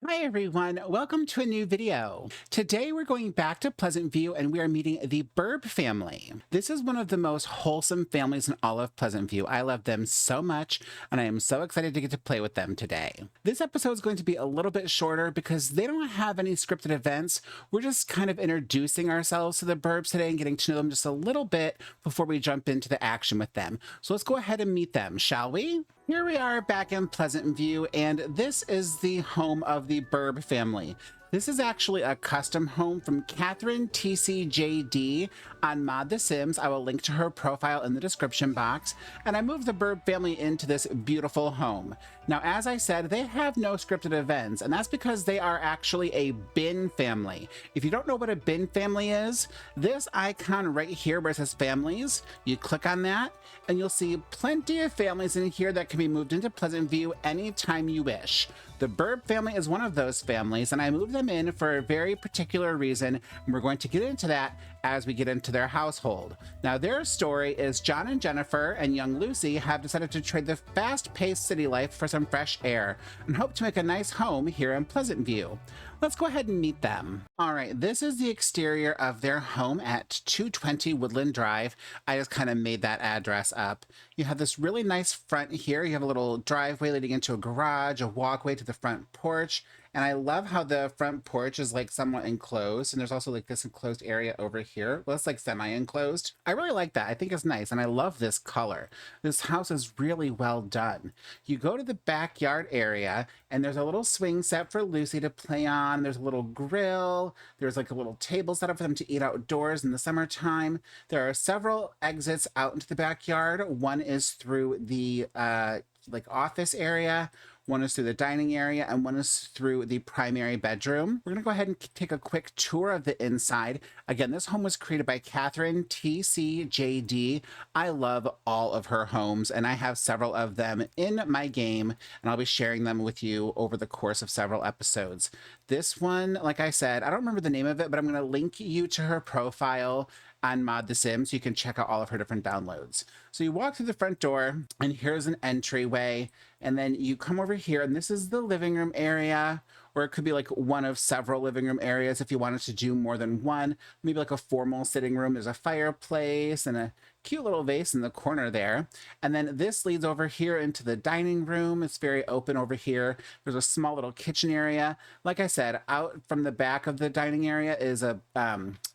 Hi everyone, welcome to a new video. Today we're going back to Pleasantview and we are meeting the Burb family. This is one of the most wholesome families in all of Pleasantview. I love them so much and I am so excited to get to play with them today. This episode is going to be a little bit shorter because they don't have any scripted events. We're just kind of introducing ourselves to the Burbs today and getting to know them just a little bit before we jump into the action with them. So let's go ahead and meet them, shall we? Here we are back in Pleasantview, and this is the home of the Burb family. This is actually a custom home from Catherine TCJD on Mod The Sims. I will link to her profile in the description box. And I moved the Burb family into this beautiful home. Now, as I said, they have no scripted events, and that's because they are actually a bin family. If you don't know what a bin family is, this icon right here where it says families, you click on that, and you'll see plenty of families in here that can be moved into Pleasantview anytime you wish. The Burb family is one of those families, and I moved them in for a very particular reason, and we're going to get into that as we get into their household. Now, their story is John and Jennifer and young Lucy have decided to trade the fast-paced city life for some fresh air and hope to make a nice home here in Pleasantview. Let's go ahead and meet them. All right, this is the exterior of their home at 220 Woodland Drive. I just kind of made that address up. You have this really nice front here. You have a little driveway leading into a garage, a walkway to the front porch. And I love how the front porch is like somewhat enclosed. And there's also like this enclosed area over here. Well, it's like semi-enclosed. I really like that. I think it's nice. And I love this color. This house is really well done. You go to the backyard area and there's a little swing set for Lucy to play on. There's a little grill. There's like a little table set up for them to eat outdoors in the summertime. There are several exits out into the backyard. One is through the like office area. One is through the dining area, and one is through the primary bedroom. We're gonna go ahead and take a quick tour of the inside. Again, this home was created by Catherine TCJD. I love all of her homes, and I have several of them in my game, and I'll be sharing them with you over the course of several episodes. This one, like I said, I don't remember the name of it, but I'm gonna link you to her profile on Mod The Sims, so you can check out all of her different downloads. So you walk through the front door, and here's an entryway, and then you come over here, and this is the living room area, or it could be like one of several living room areas if you wanted to do more than one. Maybe like a formal sitting room. There's a fireplace and a cute little vase in the corner there. And then this leads over here into the dining room. It's very open over here. There's a small little kitchen area. Like I said, out from the back of the dining area is the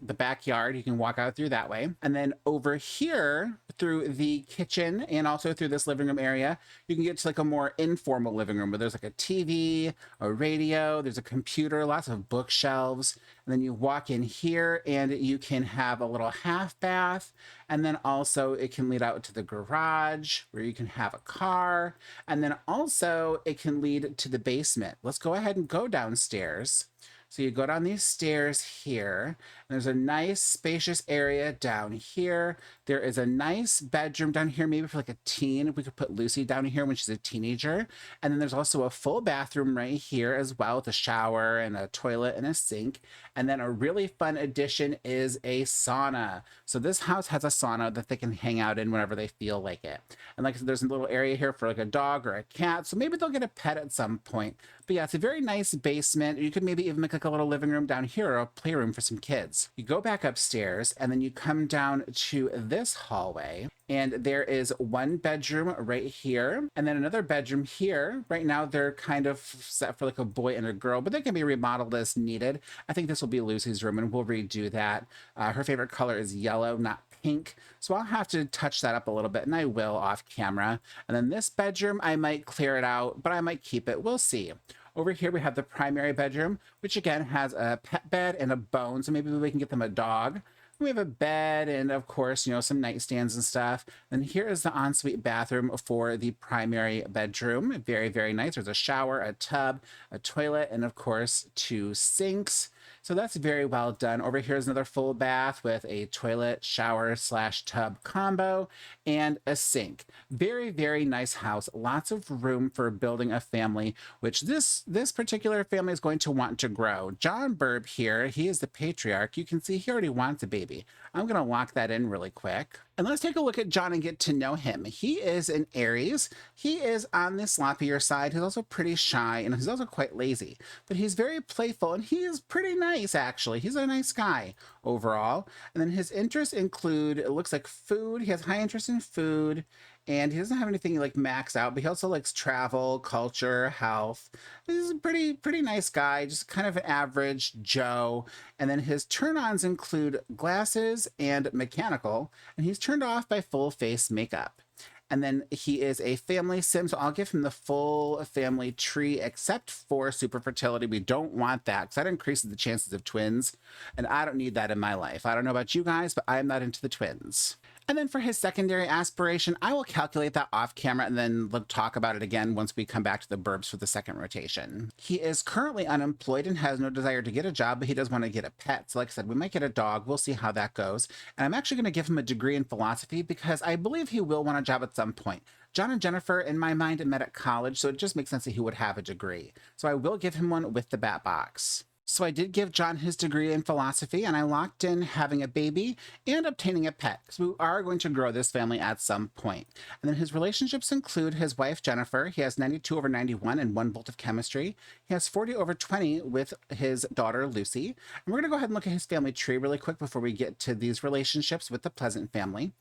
backyard. You can walk out through that way. And then over here through the kitchen and also through this living room area, you can get to like a more informal living room where there's like a TV, a radio, there's a computer, lots of bookshelves. And then you walk in here and you can have a little half bath. And then also it can lead out to the garage where you can have a car. And then also it can lead to the basement. Let's go ahead and go downstairs. So you go down these stairs here, and there's a nice spacious area down here. There is a nice bedroom down here, maybe for like a teen. We could put Lucy down here when she's a teenager. And then there's also a full bathroom right here as well, with a shower and a toilet and a sink. And then a really fun addition is a sauna. So this house has a sauna that they can hang out in whenever they feel like it. And like I said, there's a little area here for like a dog or a cat. So maybe they'll get a pet at some point. But yeah, it's a very nice basement. You could maybe even make like a little living room down here or a playroom for some kids. You go back upstairs and then you come down to this hallway, and there is one bedroom right here and then another bedroom here. Right now they're kind of set for like a boy and a girl, but they can be remodeled as needed. I think this will be Lucy's room and we'll redo that. Her favorite color is yellow, not pink. So I'll have to touch that up a little bit, and I will off camera. And then this bedroom, I might clear it out, but I might keep it. We'll see. Over here, we have the primary bedroom, which again has a pet bed and a bone. So maybe we can get them a dog. We have a bed and, of course, you know, some nightstands and stuff. And here is the ensuite bathroom for the primary bedroom. Very, very nice. There's a shower, a tub, a toilet, and, of course, two sinks. So that's very well done. Over here is another full bath with a toilet, shower / tub combo and a sink. Very, very nice house. Lots of room for building a family, which this particular family is going to want to grow. John Burb here, he is the patriarch. You can see he already wants a baby. I'm going to lock that in really quick. And let's take a look at John and get to know him. He is an Aries. He is on the sloppier side. He's also pretty shy and he's also quite lazy, but he's very playful and he is pretty nice, actually. He's a nice guy overall. And then his interests include, it looks like food. He has high interest in food, and he doesn't have anything like max out, but he also likes travel, culture, health. He's a pretty nice guy, just kind of an average Joe. And then his turn-ons include glasses and mechanical, and he's turned off by full face makeup. And then he is a family sim, so I'll give him the full family tree except for super fertility. We don't want that because that increases the chances of twins, and I don't need that in my life. I don't know about you guys, but I'm not into the twins. And then for his secondary aspiration, I will calculate that off camera and then talk about it again once we come back to the Burbs for the second rotation. He is currently unemployed and has no desire to get a job, but he does want to get a pet. So like I said, we might get a dog. We'll see how that goes. And I'm actually going to give him a degree in philosophy because I believe he will want a job at some point. John and Jennifer, in my mind, met at college, so it just makes sense that he would have a degree. So I will give him one with the bat box. So I did give John his degree in philosophy, and I locked in having a baby and obtaining a pet, because we are going to grow this family at some point. And then his relationships include his wife, Jennifer. He has 92 over 91 and 1 volt of chemistry. He has 40 over 20 with his daughter, Lucy. And we're going to go ahead and look at his family tree really quick before we get to these relationships with the Pleasant family.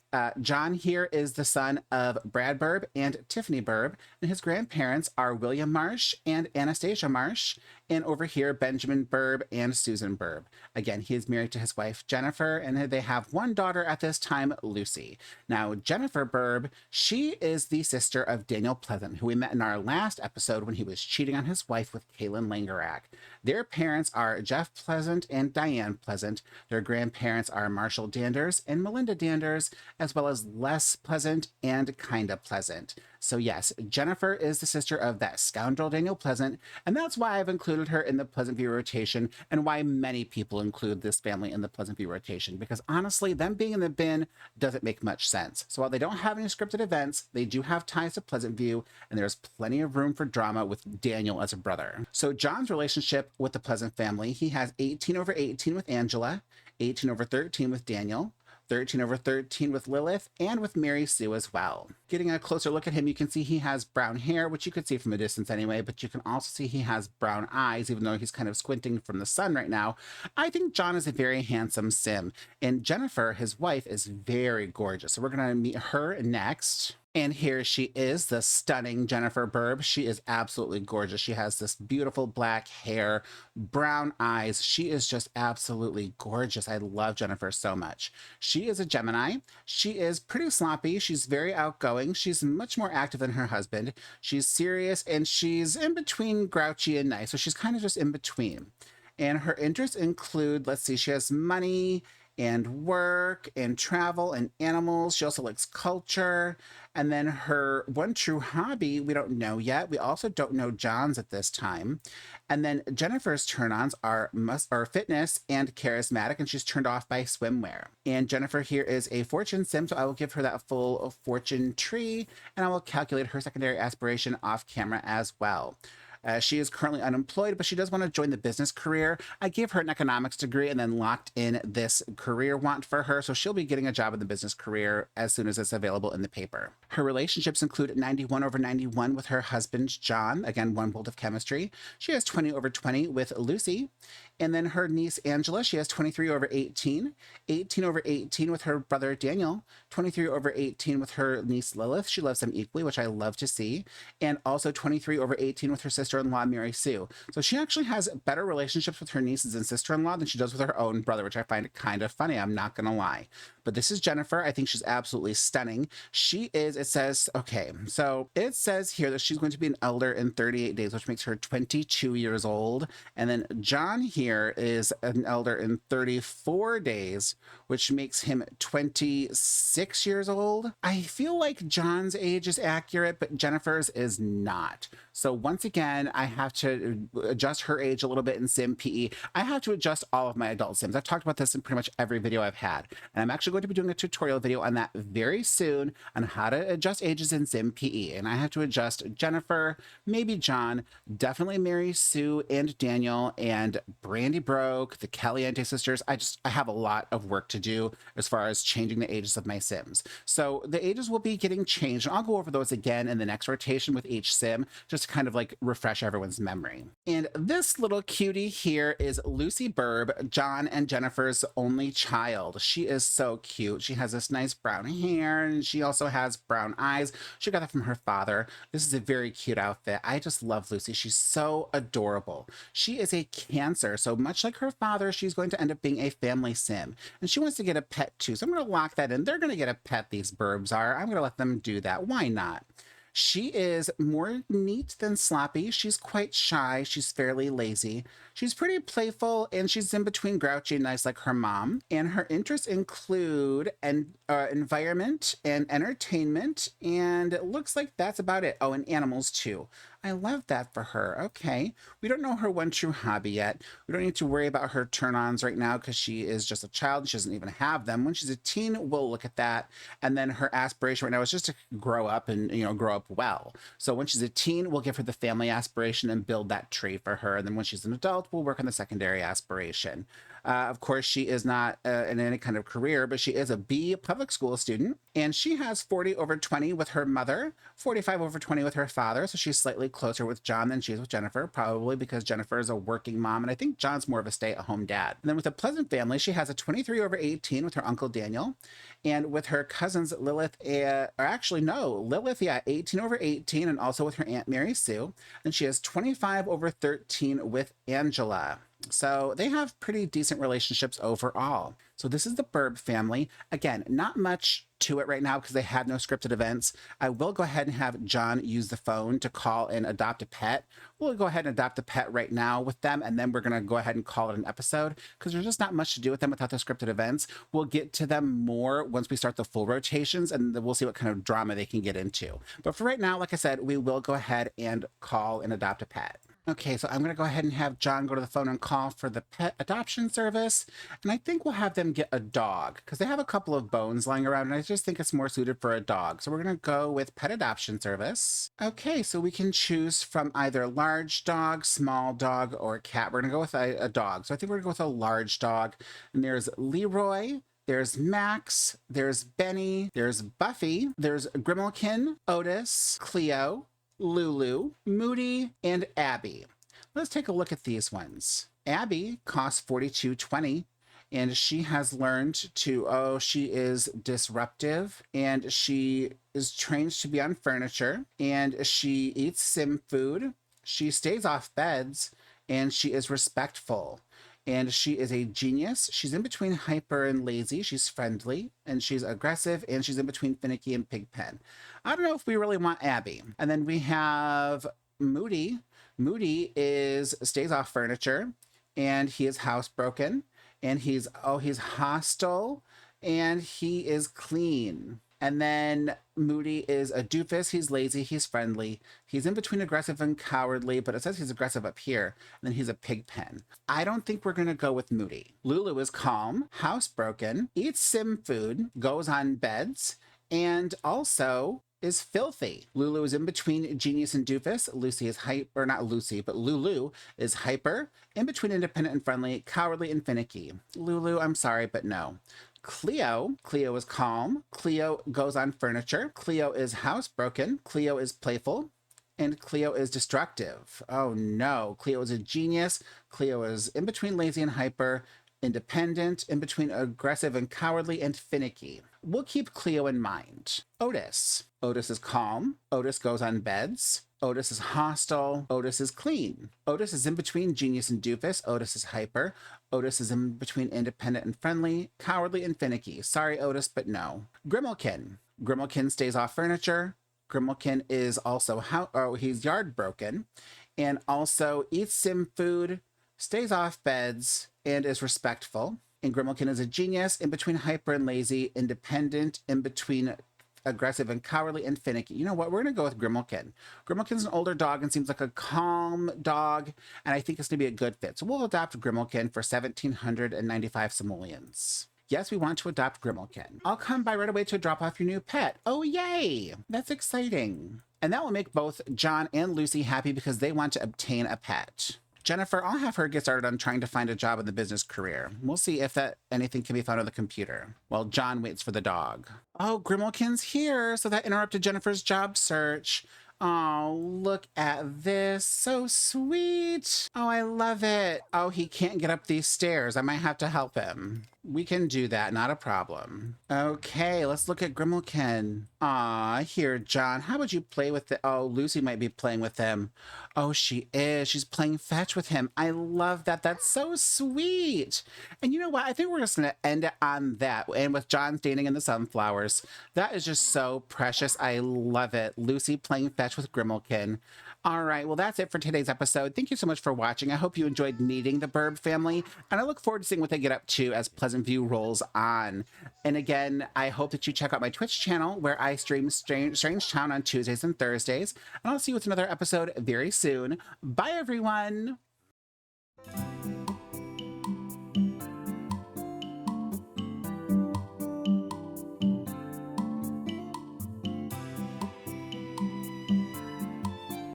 John here is the son of Brad Burb and Tiffany Burb, and his grandparents are William Marsh and Anastasia Marsh, and over here, Benjamin Burb and Susan Burb. Again, he is married to his wife, Jennifer, and they have one daughter at this time, Lucy. Now, Jennifer Burb, she is the sister of Daniel Pleasant, who we met in our last episode when he was cheating on his wife with Kaylin Langerak. Their parents are Jeff Pleasant and Diane Pleasant. Their grandparents are Marshall Danders and Melinda Danders, as well as Les Pleasant and Kinda Pleasant. So yes, Jennifer is the sister of that scoundrel Daniel Pleasant, and that's why I've included her in the Pleasantview rotation, and why many people include this family in the Pleasantview rotation, because honestly, them being in the bin doesn't make much sense. So while they don't have any scripted events, they do have ties to Pleasantview, and there's plenty of room for drama with Daniel as a brother. So John's relationship with the Pleasant family, he has 18 over 18 with Angela, 18 over 13 with Daniel, 13 over 13 with Lilith, and with Mary Sue as well. Getting a closer look at him, you can see he has brown hair, which you could see from a distance anyway, but you can also see he has brown eyes, even though he's kind of squinting from the sun right now. I think John is a very handsome sim, and Jennifer, his wife, is very gorgeous. So we're going to meet her next. And here she is, the stunning Jennifer Burb. She is absolutely gorgeous. She has this beautiful black hair, brown eyes. She is just absolutely gorgeous. I love Jennifer so much. She is a Gemini. She is pretty sloppy. She's very outgoing. She's much more active than her husband. She's serious, and she's in between grouchy and nice. So she's kind of just in between. And her interests include, let's see, she has money and work and travel and animals. She also likes culture. And then her one true hobby, we don't know yet. We also don't know John's at this time. And then Jennifer's turn-ons are fitness and charismatic, and she's turned off by swimwear. And Jennifer here is a fortune sim, so I will give her that full fortune tree, and I will calculate her secondary aspiration off camera as well. She is currently unemployed, but she does want to join the business career. I gave her an economics degree and then locked in this career want for her, so she'll be getting a job in the business career as soon as it's available in the paper. Her relationships include 91 over 91 with her husband, John, again, 1 volt of chemistry. She has 20 over 20 with Lucy. And then her niece, Angela, she has 23 over 18, 18 over 18 with her brother, Daniel, 23 over 18 with her niece, Lilith. She loves them equally, which I love to see. And also 23 over 18 with her sister-in-law, Mary Sue. So she actually has better relationships with her nieces and sister-in-law than she does with her own brother, which I find kind of funny. I'm not going to lie. But this is Jennifer. I think she's absolutely stunning. She is, it says, okay, so it says here that she's going to be an elder in 38 days, which makes her 22 years old. And then John here is an elder in 34 days, which makes him 26 years old. I feel like John's age is accurate, but Jennifer's is not. So once again, I have to adjust her age a little bit in Sim PE. I have to adjust all of my adult Sims. I've talked about this in pretty much every video I've had. And I'm actually going to be doing a tutorial video on that very soon on how to adjust ages in Sim PE. And I have to adjust Jennifer, maybe John, definitely Mary Sue and Daniel, and Brandy Broke, the Caliente sisters. I have a lot of work to do as far as changing the ages of my Sims. So the ages will be getting changed. And I'll go over those again in the next rotation with each Sim, just to kind of like refresh everyone's memory. And this little cutie here is Lucy Burb, John and Jennifer's only child. She is so cute. She has this nice brown hair and she also has brown eyes. She got that from her father. This is a very cute outfit. I just love Lucy. She's so adorable. She is a Cancer, so much like her father, she's going to end up being a family Sim. And she wants to get a pet too, so I'm going to lock that in. They're going to get a pet, these Burbs are. I'm going to let them do that. Why not? She is more neat than sloppy. She's quite shy. She's fairly lazy. She's pretty playful, and she's in between grouchy and nice like her mom. And her interests include environment and entertainment, and it looks like that's about it. Oh, and animals too. I love that for her. Okay. We don't know her one true hobby yet. We don't need to worry about her turn-ons right now because she is just a child. She doesn't even have them. When she's a teen, we'll look at that. And then her aspiration right now is just to grow up and, grow up well. So when she's a teen, we'll give her the family aspiration and build that tree for her. And then when she's an adult, we'll work on the secondary aspiration. Of course, she is not in any kind of career, but she is a B public school student, and she has 40/20 with her mother, 45/20 with her father, so she's slightly closer with John than she is with Jennifer, probably because Jennifer is a working mom, and I think John's more of a stay-at-home dad. And then with the Pleasant family, she has a 23/18 with her uncle Daniel, and with her cousins Lilith, Lilith, 18/18, and also with her Aunt Mary Sue, and she has 25/13 with Angela. So they have pretty decent relationships overall. So this is the Burb family. Again, not much to it right now because they have no scripted events. I will go ahead and have John use the phone to call and adopt a pet. We'll go ahead and adopt a pet right now with them, and then we're going to go ahead and call it an episode because there's just not much to do with them without the scripted events. We'll get to them more once we start the full rotations, and we'll see what kind of drama they can get into. But for right now, like I said, we will go ahead and call and adopt a pet. Okay, so I'm going to go ahead and have John go to the phone and call for the pet adoption service. And I think we'll have them get a dog because they have a couple of bones lying around and I just think it's more suited for a dog. So we're going to go with pet adoption service. Okay, so we can choose from either large dog, small dog, or cat. We're going to go with a dog. So I think we're going to go with a large dog. And there's Leroy. There's Max. There's Benny. There's Buffy. There's Grimalkin, Otis, Cleo, Lulu, Moody, and Abby. Let's take a look at these ones. Abby costs $42.20, and she has learned to, she is disruptive, and she is trained to be on furniture, and she eats sim food, she stays off beds, and she is respectful. And she is a genius. She's in between hyper and lazy. She's friendly, and she's aggressive, and she's in between finicky and pigpen. I don't know if we really want Abby. And then we have Moody. Moody stays off furniture, and he is housebroken, and he's hostile, and he is clean. And then Moody is a doofus. He's lazy. He's friendly. He's in between aggressive and cowardly, but it says he's aggressive up here. And then he's a pigpen. I don't think we're going to go with Moody. Lulu is calm, housebroken, eats sim food, goes on beds, and also is filthy. Lulu is in between genius and doofus. Lulu is hyper, in between independent and friendly, cowardly and finicky. Lulu, I'm sorry, but no. Cleo is calm. Cleo goes on furniture. Cleo is housebroken. Cleo is playful. And Cleo is destructive. Oh no, Cleo is a genius. Cleo is in between lazy and hyper, independent, in between aggressive and cowardly, and finicky. We'll keep Cleo in mind. Otis is calm. Otis goes on beds. Otis is hostile. Otis is clean. Otis is in between genius and doofus. Otis is hyper. Otis is in between independent and friendly, cowardly and finicky. Sorry, Otis, but no. Grimalkin stays off furniture. Grimalkin is also he's yard broken, and also eats sim food, stays off beds, and is respectful. And Grimalkin is a genius, in between hyper and lazy, independent, in between aggressive and cowardly and finicky. You know what? We're going to go with Grimalkin. Grimalkin's an older dog and seems like a calm dog, and I think it's going to be a good fit. So we'll adopt Grimalkin for 1,795 simoleons. Yes, we want to adopt Grimalkin. I'll come by right away to drop off your new pet. Oh, yay! That's exciting. And that will make both John and Lucy happy because they want to obtain a pet. Jennifer, I'll have her get started on trying to find a job in the business career. We'll see if anything can be found on the computer while John waits for the dog. Oh, Grimalkin's here, so that interrupted Jennifer's job search. Oh, look at this. So sweet. Oh, I love it. Oh, he can't get up these stairs. I might have to help him. We can do that, not a problem. Okay, let's look at Grimalkin. Aw, here, John. How would you play with it? Oh, Lucy might be playing with him. Oh, she is. She's playing fetch with him. I love that. That's so sweet. And you know what? I think we're just going to end it on that. And with John standing in the sunflowers. That is just so precious. I love it. Lucy playing fetch with Grimalkin. All right, well, that's it for today's episode. Thank you so much for watching. I hope you enjoyed meeting the Burb family, and I look forward to seeing what they get up to as Pleasantview rolls on. And again, I hope that you check out my Twitch channel, where I stream Strange Town on Tuesdays and Thursdays, and I'll see you with another episode very soon. Bye, everyone!